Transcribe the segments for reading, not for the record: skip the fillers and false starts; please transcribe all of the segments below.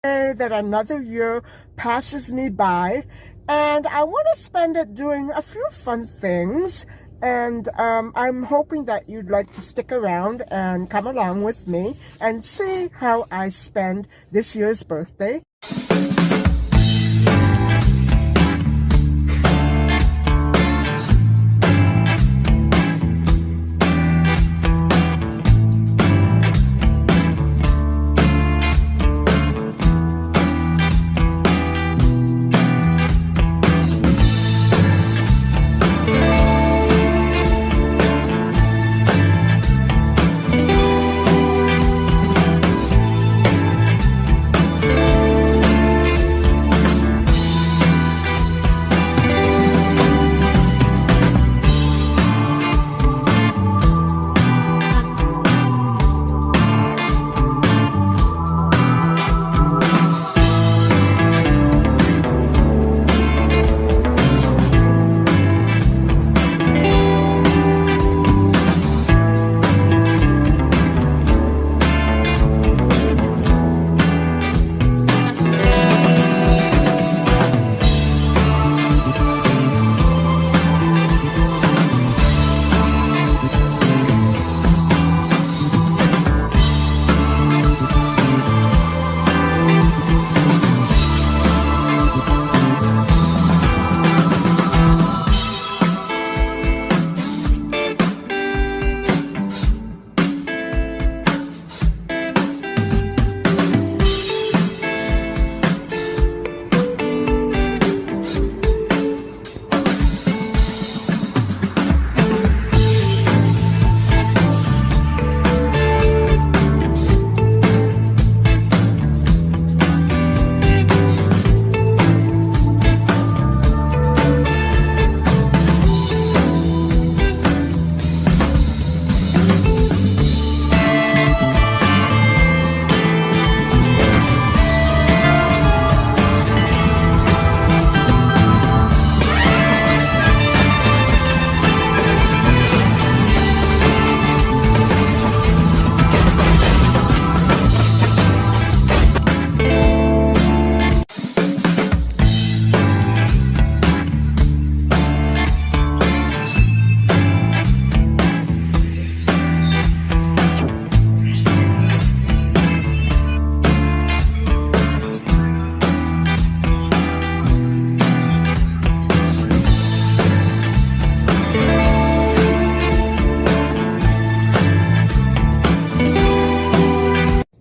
that another year passes me by, and I want to spend it doing a few fun things. And I'm hoping that you'd like to stick around and come along with me and see how I spend this year's birthday.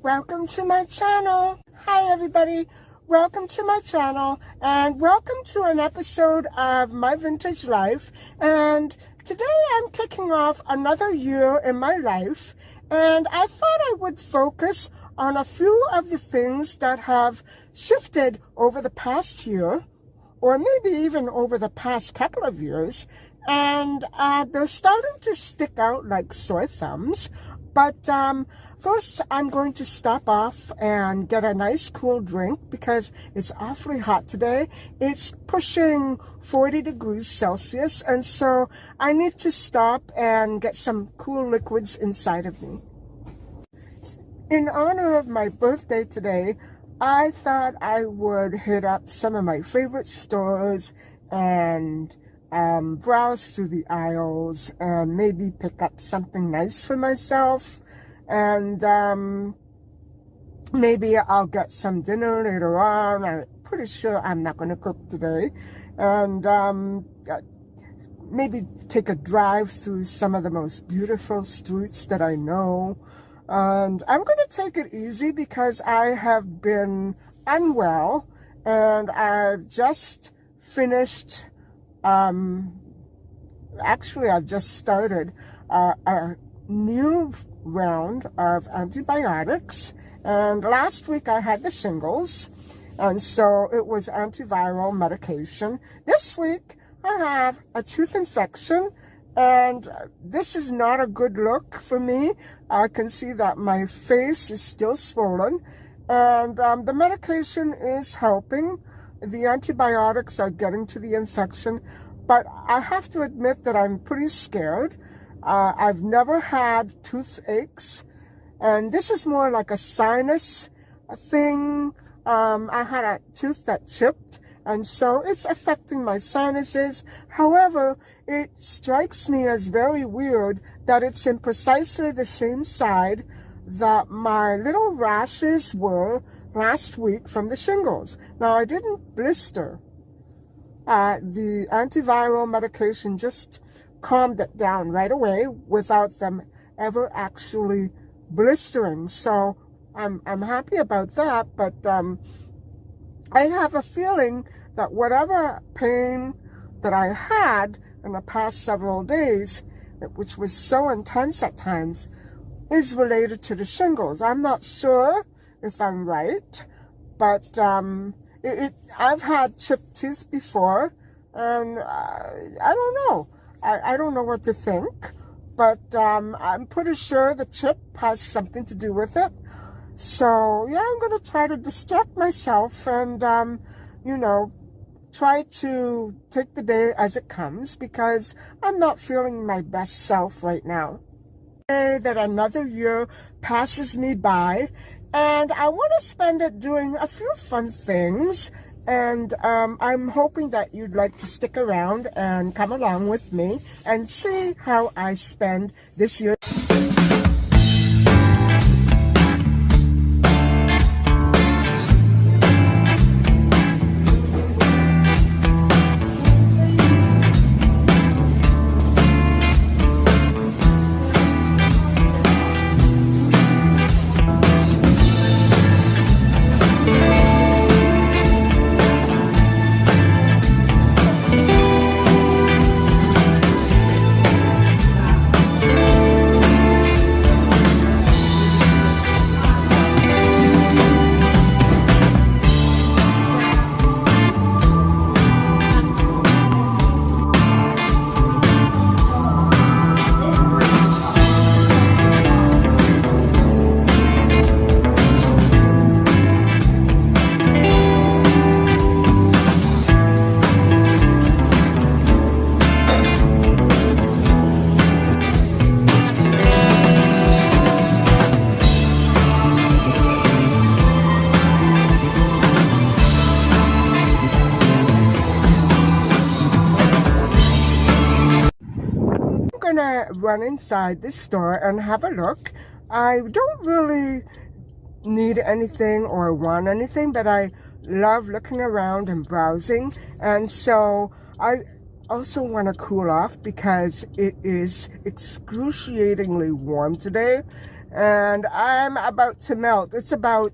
Welcome to my channel. Hi everybody, welcome to my channel and welcome to an episode of My Vintage Life. And today I'm kicking off another year in my life, and I thought I would focus on a few of the things that have shifted over the past year, or maybe even over the past couple of years, and they're starting to stick out like sore thumbs. But first, I'm going to stop off and get a nice cool drink because it's awfully hot today. It's pushing 40 degrees Celsius, and so I need to stop and get some cool liquids inside of me. In honor of my birthday today, I thought I would hit up some of my favorite stores and browse through the aisles and maybe pick up something nice for myself. And maybe I'll get some dinner later on. I'm pretty sure I'm not going to cook today. And maybe take a drive through some of the most beautiful streets that I know. And I'm going to take it easy because I have been unwell, and I've just finished, actually I've just started a new round of antibiotics. And last week I had the shingles, and so it was antiviral medication. This week I have a tooth infection, and this is not a good look for me. I can see that my face is still swollen, and the medication is helping. The antibiotics are getting to the infection, but I have to admit that I'm pretty scared. I've never had toothaches, and this is more like a sinus thing. I had a tooth that chipped, and so it's affecting my sinuses. However, it strikes me as very weird that it's in precisely the same side that my little rashes were last week from the shingles. Now, I didn't blister. The antiviral medication just calmed it down right away without them ever actually blistering. So I'm happy about that, but I have a feeling that whatever pain that I had in the past several days, which was so intense at times, is related to the shingles. I'm not sure if I'm right, but I've had chipped teeth before, and I don't know. I don't know what to think, but I'm pretty sure the chip has something to do with it. So, yeah, I'm going to try to distract myself and, try to take the day as it comes, because I'm not feeling my best self right now. That another year passes me by, and I want to spend it doing a few fun things, and I'm hoping that you'd like to stick around and come along with me and see how I spend this year. Gonna run inside this store and have a look. I don't really need anything or want anything, but I love looking around and browsing, and so I also want to cool off because it is excruciatingly warm today and I'm about to melt. It's about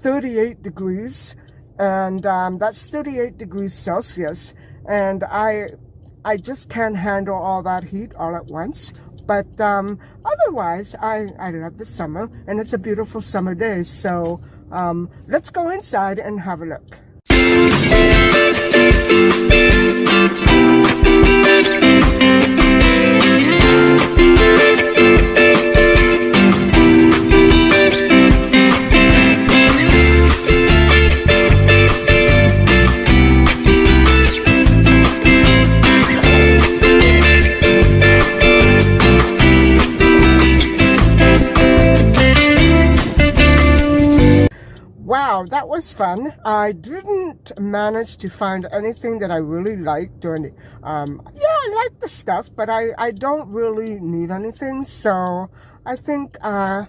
38 degrees, and that's 38 degrees Celsius, and I just can't handle all that heat all at once. But otherwise, I love the summer, and it's a beautiful summer day. So let's go inside and have a look. Wow, that was fun. I didn't manage to find anything that I really liked during the, I like the stuff, but I don't really need anything. So I think I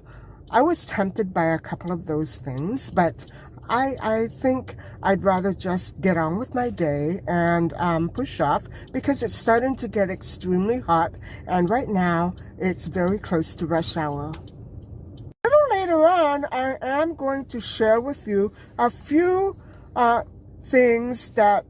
was tempted by a couple of those things, but I think I'd rather just get on with my day and push off, because it's starting to get extremely hot, and right now it's very close to rush hour. Later on, I am going to share with you a few things that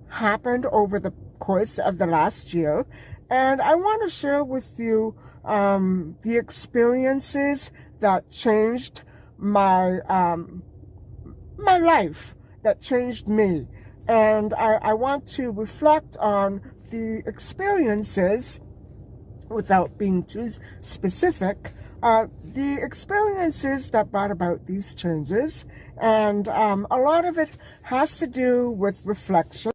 happened over the course of the last year, and I want to share with you the experiences that changed my my life, that changed me, and I want to reflect on the experiences without being too specific. The experiences that brought about these changes, and a lot of it has to do with reflection.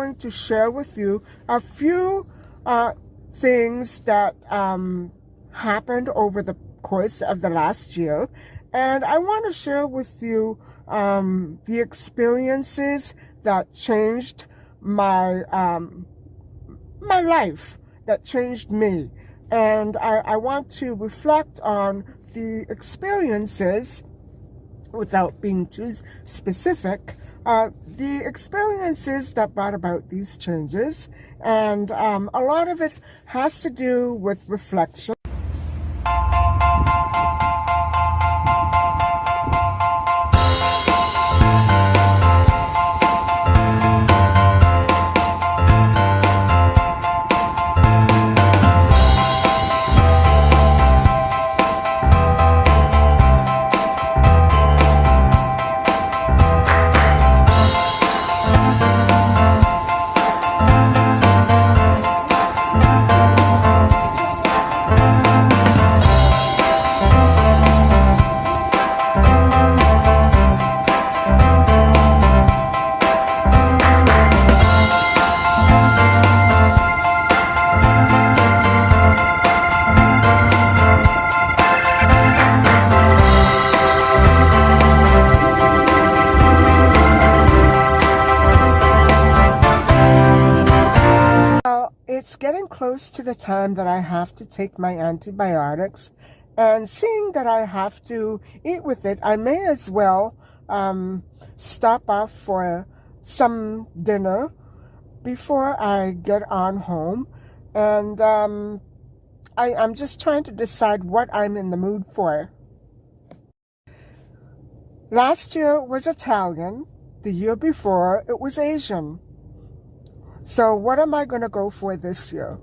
going to share with you a few things that happened over the course of the last year. And I want to share with you the experiences that changed my my life, that changed me. And I want to reflect on the experiences, without being too specific, the experiences that brought about these changes. And a lot of it has to do with reflection. It's getting close to the time that I have to take my antibiotics, and seeing that I have to eat with it, I may as well stop off for some dinner before I get on home. And I'm just trying to decide what I'm in the mood for. Last year was Italian. The year before it was Asian. So what am I going to go for this year?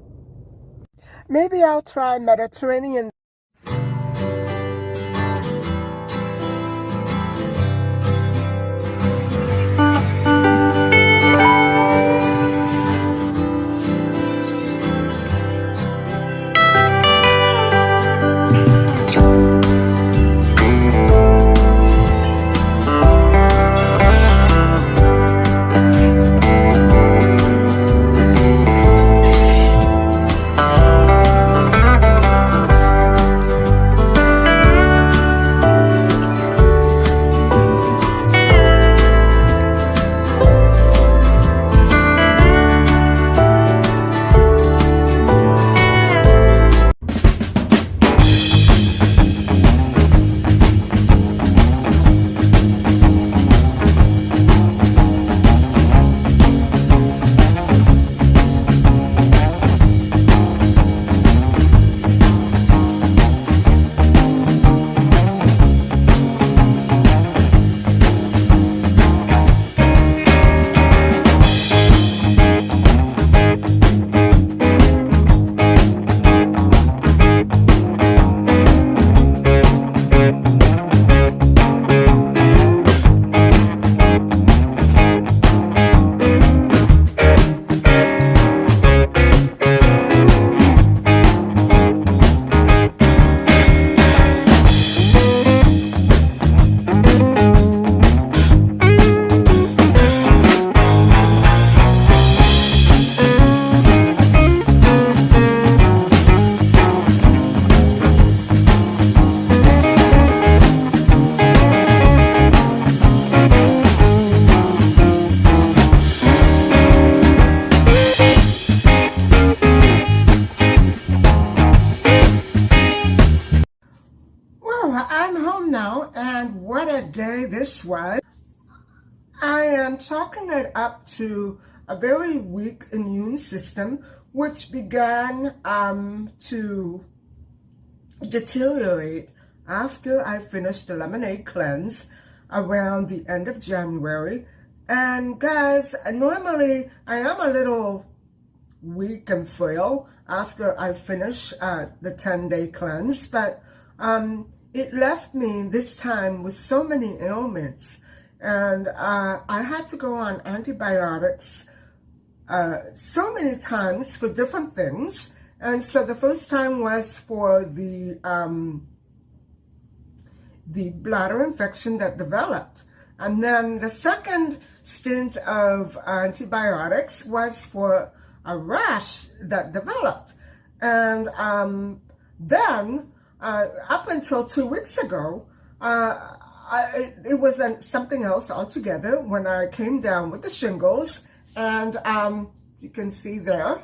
Maybe I'll try Mediterranean. I'm home now, and what a day this was. I am chalking it up to a very weak immune system, which began to deteriorate after I finished the lemonade cleanse around the end of January. And guys, normally I am a little weak and frail after I finish the 10-day cleanse, but it left me this time with so many ailments, and I had to go on antibiotics so many times for different things. And so the first time was for the bladder infection that developed, and then the second stint of antibiotics was for a rash that developed. And then, up until 2 weeks ago, it was something else altogether when I came down with the shingles. And you can see there,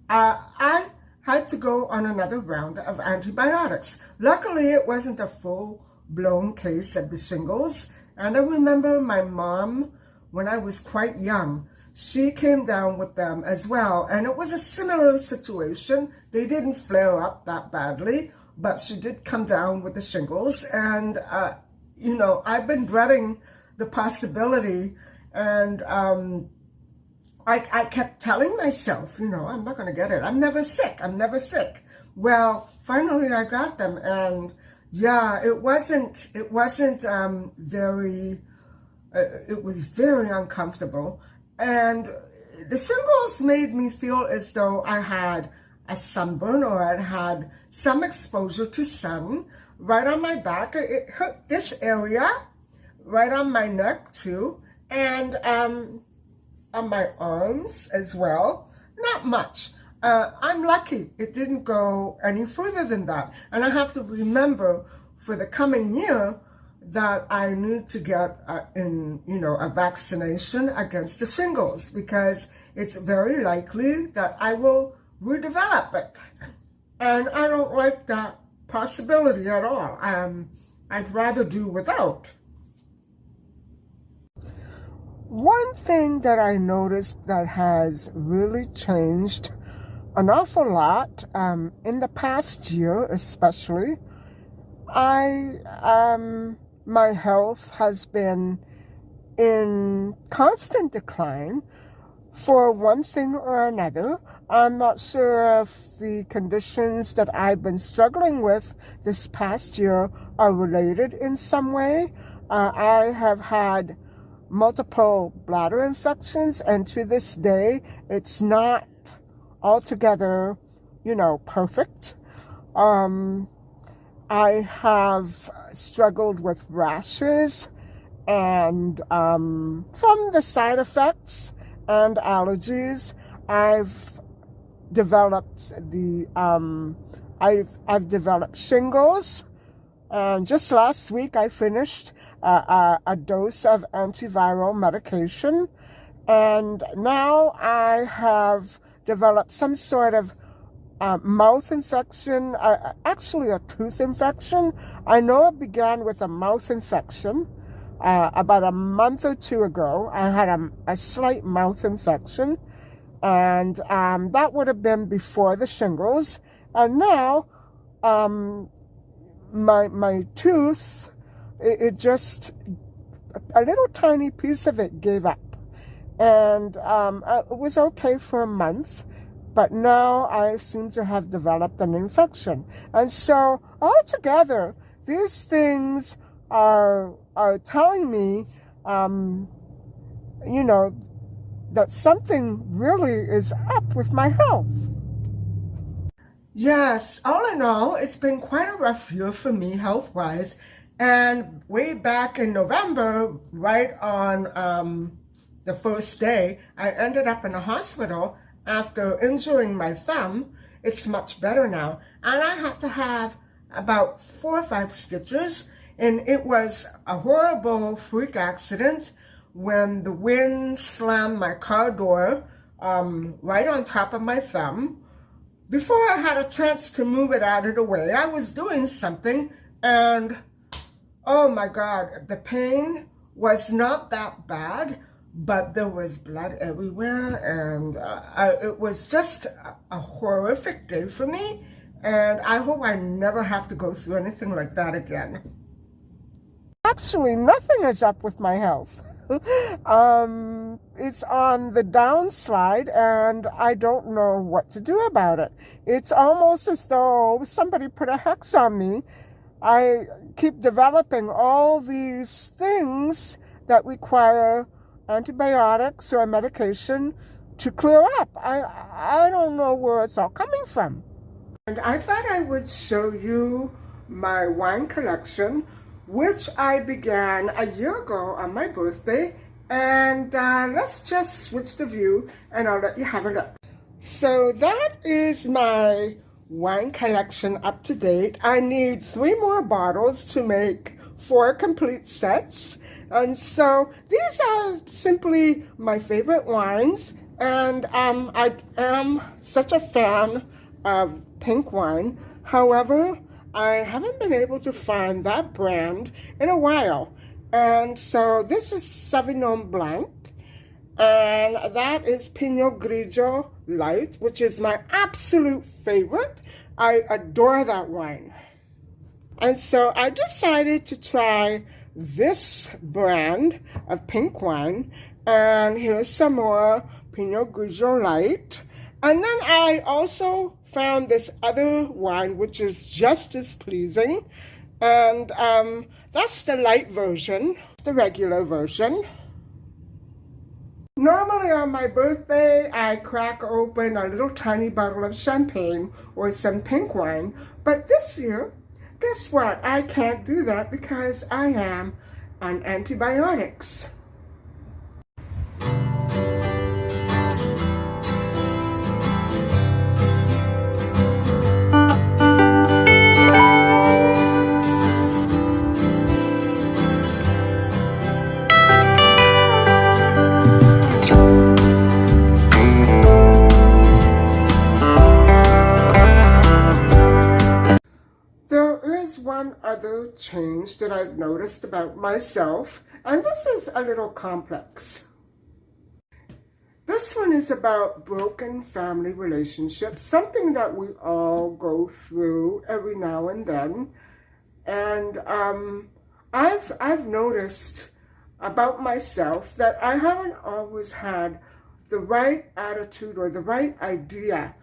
I had to go on another round of antibiotics. Luckily, it wasn't a full-blown case of the shingles. And I remember my mom, when I was quite young, she came down with them as well. And it was a similar situation. They didn't flare up that badly, but she did come down with the shingles. And, you know, I've been dreading the possibility. And I kept telling myself, you know, I'm not going to get it. I'm never sick. I'm never sick. Well, finally I got them. And yeah, it was very uncomfortable. And the shingles made me feel as though I had a sunburn or I had some exposure to sun right on my back. It hurt this area, right on my neck too, and on my arms as well. Not much. I'm lucky it didn't go any further than that. And I have to remember for the coming year that I need to get a vaccination against the shingles, because it's very likely that I will redevelop it. And I don't like that possibility at all. I'd rather do without. One thing that I noticed that has really changed an awful lot in the past year especially, my health has been in constant decline for one thing or another. I'm not sure if the conditions that I've been struggling with this past year are related in some way. I have had multiple bladder infections, and to this day, it's not altogether, perfect. I have struggled with rashes and from the side effects and allergies, I've developed I've developed shingles. And just last week, I finished a dose of antiviral medication, and now I have developed some sort of mouth infection, actually a tooth infection. I know it began with a mouth infection. About a month or two ago, I had a slight mouth infection, and that would have been before the shingles. And now, my tooth, it just, a little tiny piece of it gave up. And it was okay for a month. But now I seem to have developed an infection. And so altogether, these things are telling me, that something really is up with my health. Yes, all in all, it's been quite a rough year for me health-wise. And way back in November, right on the first day, I ended up in a hospital after injuring my thumb. It's much better now. And I had to have about 4 or 5 stitches. And it was a horrible freak accident when the wind slammed my car door right on top of my thumb. Before I had a chance to move it out of the way, I was doing something, and oh my God, the pain was not that bad, but there was blood everywhere, and it was just a horrific day for me, and I hope I never have to go through anything like that again. Actually, nothing is up with my health. It's on the downslide, and I don't know what to do about it. It's almost as though somebody put a hex on me. I keep developing all these things that require antibiotics or medication to clear up. I don't know where it's all coming from. And I thought I would show you my wine collection, which I began a year ago on my birthday And let's just switch the view and I'll let you have a look. So that is my wine collection up to date. I need 3 more bottles to make 4 complete sets. And so these are simply my favorite wines. And I am such a fan of pink wine. However, I haven't been able to find that brand in a while. And so this is Sauvignon Blanc. And that is Pinot Grigio Light, which is my absolute favorite. I adore that wine. And so I decided to try this brand of pink wine. And here's some more Pinot Grigio Light. And then I also found this other wine, which is just as pleasing. And that's the light version, the regular version. Normally on my birthday, I crack open a little tiny bottle of champagne or some pink wine. But this year, guess what? I can't do that because I am on antibiotics. One other change that I've noticed about myself, and this is a little complex. This one is about broken family relationships, something that we all go through every now and then. And I've noticed about myself that I haven't always had the right attitude or the right idea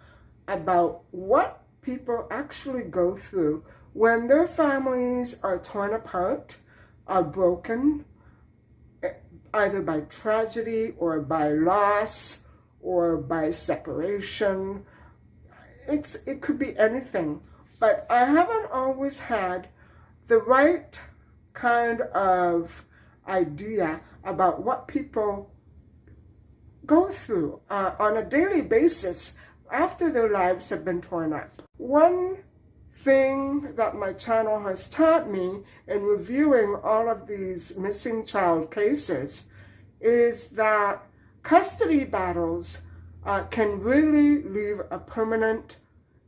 about what people actually go through when their families are torn apart, are broken, either by tragedy or by loss or by separation. It could be anything. But I haven't always had the right kind of idea about what people go through on a daily basis after their lives have been torn up. One thing that my channel has taught me in reviewing all of these missing child cases is that custody battles can really leave a permanent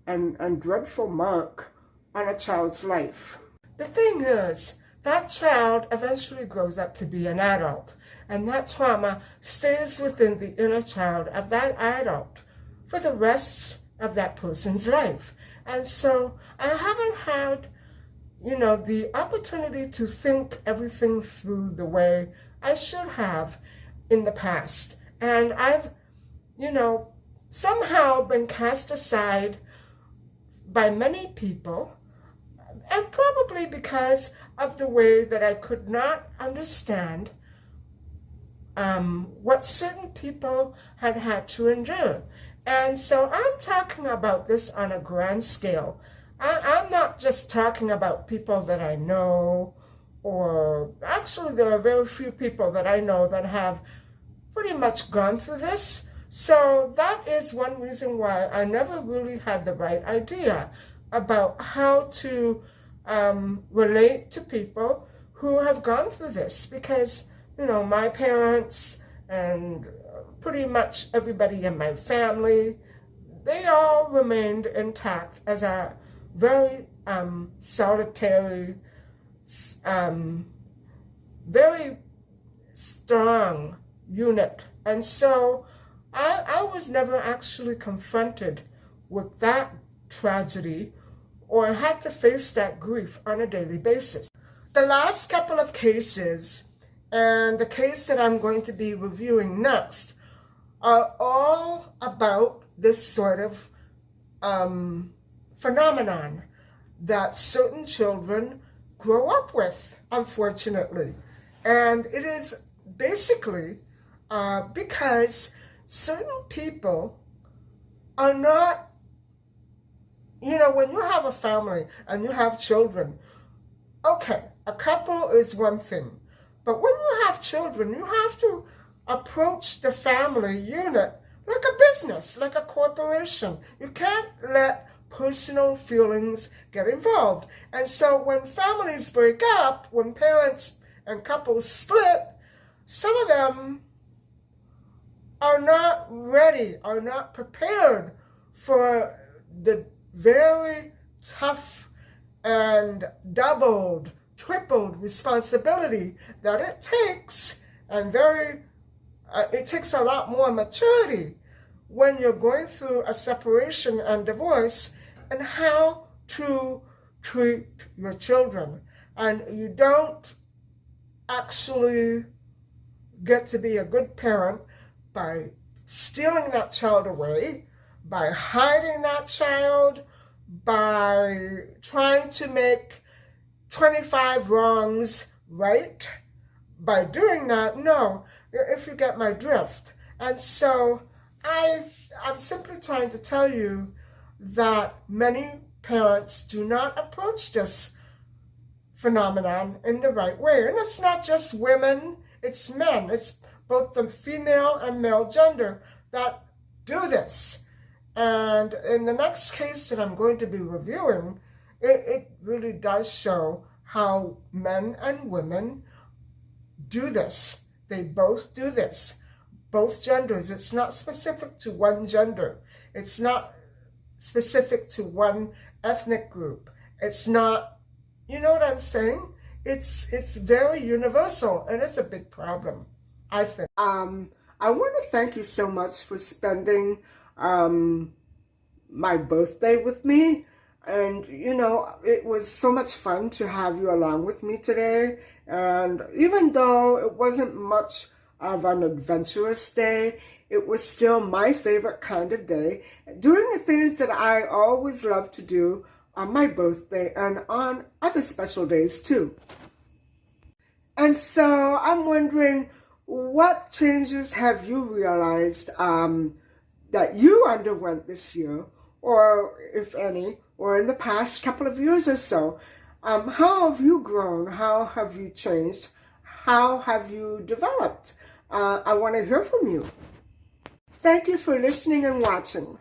and dreadful mark on a child's life. The thing is, that child eventually grows up to be an adult, and that trauma stays within the inner child of that adult for the rest of that person's life. And so I haven't had, the opportunity to think everything through the way I should have in the past. And I've, somehow been cast aside by many people, and probably because of the way that I could not understand what certain people had had to endure. And so I'm talking about this on a grand scale. I'm not just talking about people that I know, or actually there are very few people that I know that have pretty much gone through this. So that is one reason why I never really had the right idea about how to relate to people who have gone through this. Because, my parents and pretty much everybody in my family, they all remained intact as a very solitary, very strong unit. And so I was never actually confronted with that tragedy or had to face that grief on a daily basis. The last couple of cases, and the case that I'm going to be reviewing next, are all about this sort of phenomenon that certain children grow up with, unfortunately. And it is basically because certain people are not, when you have a family and you have children, okay, a couple is one thing. But when you have children, you have to approach the family unit like a business, like a corporation. You can't let personal feelings get involved. And so when families break up, when parents and couples split, some of them are not ready, are not prepared for the very tough and doubled, tripled responsibility that it takes, and it takes a lot more maturity when you're going through a separation and divorce, and how to treat your children. And you don't actually get to be a good parent by stealing that child away, by hiding that child, by trying to make 25 wrongs right. By doing that, no, if you get my drift. And so I'm simply trying to tell you that many parents do not approach this phenomenon in the right way. And it's not just women, it's men. It's both the female and male gender that do this. And in the next case that I'm going to be reviewing, it really does show how men and women do this. They both do this. Both genders. It's not specific to one gender. It's not specific to one ethnic group. It's not, you know what I'm saying? It's very universal, and it's a big problem, I think. I want to thank you so much for spending my birthday with me. And, you know, it was so much fun to have you along with me today. And even though it wasn't much of an adventurous day, it was still my favorite kind of day, doing the things that I always love to do on my birthday and on other special days too. And so I'm wondering, what changes have you realized that you underwent this year, or if any, or in the past couple of years or so? How have you grown? How have you changed? How have you developed? I want to hear from you. Thank you for listening and watching.